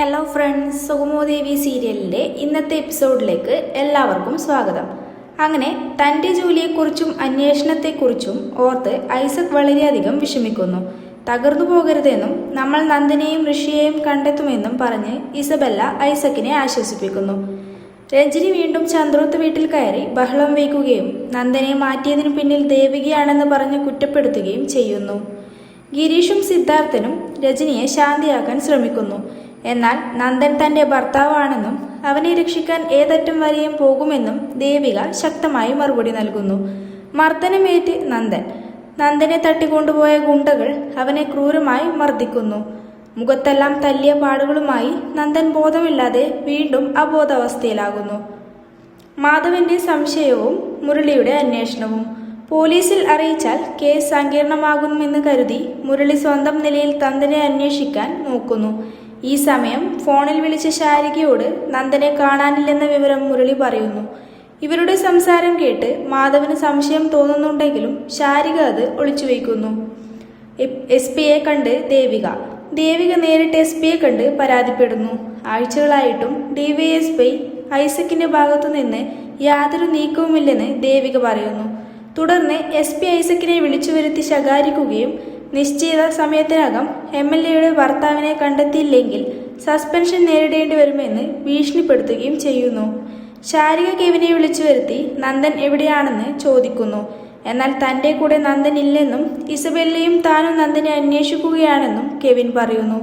Hello friends, സുഗമോദേവി സീരിയലിൻ്റെ ഇന്നത്തെ എപ്പിസോഡിലേക്ക് എല്ലാവർക്കും സ്വാഗതം. അങ്ങനെ തൻ്റെ ജോലിയെക്കുറിച്ചും അന്വേഷണത്തെക്കുറിച്ചും ഓർത്ത് ഐസക് വളരെയധികം വിഷമിക്കുന്നു. തകർന്നു പോകരുതെന്നും നമ്മൾ നന്ദനെയും ഋഷിയെയും കണ്ടെത്തുമെന്നും പറഞ്ഞ് ഇസബെല്ല ഐസക്കിനെ ആശ്വസിപ്പിക്കുന്നു. രഞ്ജിനി വീണ്ടും ചന്ദ്രോത്ത് വീട്ടിൽ കയറി ബഹളം വയ്ക്കുകയും നന്ദനെ മാറ്റിയതിനു പിന്നിൽ ദേവികയാണെന്ന് പറഞ്ഞ് കുറ്റപ്പെടുത്തുകയും ചെയ്യുന്നു. ഗിരീഷും സിദ്ധാർത്ഥനും രജനിയെ ശാന്തിയാക്കാൻ ശ്രമിക്കുന്നു. എന്നാൽ നന്ദൻ തൻ്റെ ഭർത്താവാണെന്നും അവനെ രക്ഷിക്കാൻ ഏതറ്റം വരെയും പോകുമെന്നും ദേവിക ശക്തമായി മറുപടി നൽകുന്നു. മർദ്ദനമേറ്റ് നന്ദനെ തട്ടിക്കൊണ്ടുപോയ ഗുണ്ടകൾ അവനെ ക്രൂരമായി മർദ്ദിക്കുന്നു. മുഖത്തെല്ലാം തല്ലിയ പാടുകളുമായി നന്ദൻ ബോധമില്ലാതെ വീണ്ടും അബോധാവസ്ഥയിലാകുന്നു. മാധവന്റെ സംശയവും മുരളിയുടെ അന്വേഷണവും. പോലീസിൽ അറിയിച്ചാൽ കേസ് സങ്കീർണമാകുമെന്ന് കരുതി മുരളി സ്വന്തം നിലയിൽ നന്ദനെ അന്വേഷിക്കാൻ നോക്കുന്നു. ഈ സമയം ഫോണിൽ വിളിച്ച ശാരികയോട് നന്ദനെ കാണാനില്ലെന്ന വിവരം മുരളി പറയുന്നു. ഇവരുടെ സംസാരം കേട്ട് മാധവന് സംശയം തോന്നുന്നുണ്ടെങ്കിലും ശാരിക അത് ഒളിച്ചുവെക്കുന്നു. SP-യെ കണ്ട് ദേവിക നേരിട്ട് SP-യെ കണ്ട് പരാതിപ്പെടുന്നു. ആഴ്ചകളായിട്ടും DYSP ഐസക്കിന്റെ ഭാഗത്തുനിന്ന് യാതൊരു നീക്കവുമില്ലെന്ന് ദേവിക പറയുന്നു. തുടർന്ന് SP ഐസക്കിനെ വിളിച്ചു വരുത്തി ശകാരിക്കുകയും നിശ്ചിത സമയത്തിനകം MLA-യുടെ ഭർത്താവിനെ കണ്ടെത്തിയില്ലെങ്കിൽ സസ്പെൻഷൻ നേരിടേണ്ടി വരുമെന്ന് ഭീഷണിപ്പെടുത്തുകയും ചെയ്യുന്നു. ശാരിക കെവിനെ വിളിച്ചു വരുത്തി നന്ദൻ എവിടെയാണെന്ന് ചോദിക്കുന്നു. എന്നാൽ തൻ്റെ കൂടെ നന്ദൻ ഇല്ലെന്നും ഇസബെല്ലയും താനും നന്ദനെ അന്വേഷിക്കുകയാണെന്നും കെവിൻ പറയുന്നു.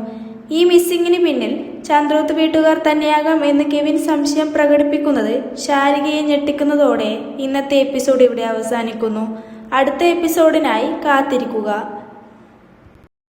ഈ മിസ്സിങ്ങിന് പിന്നിൽ ചന്ദ്രോത്ത് വീട്ടുകാർ തന്നെയാകാം എന്ന് കെവിൻ സംശയം പ്രകടിപ്പിക്കുന്നത് ശാരികയെ ഞെട്ടിക്കുന്നതോടെ ഇന്നത്തെ എപ്പിസോഡ് ഇവിടെ അവസാനിക്കുന്നു. അടുത്ത എപ്പിസോഡിനായി കാത്തിരിക്കുക.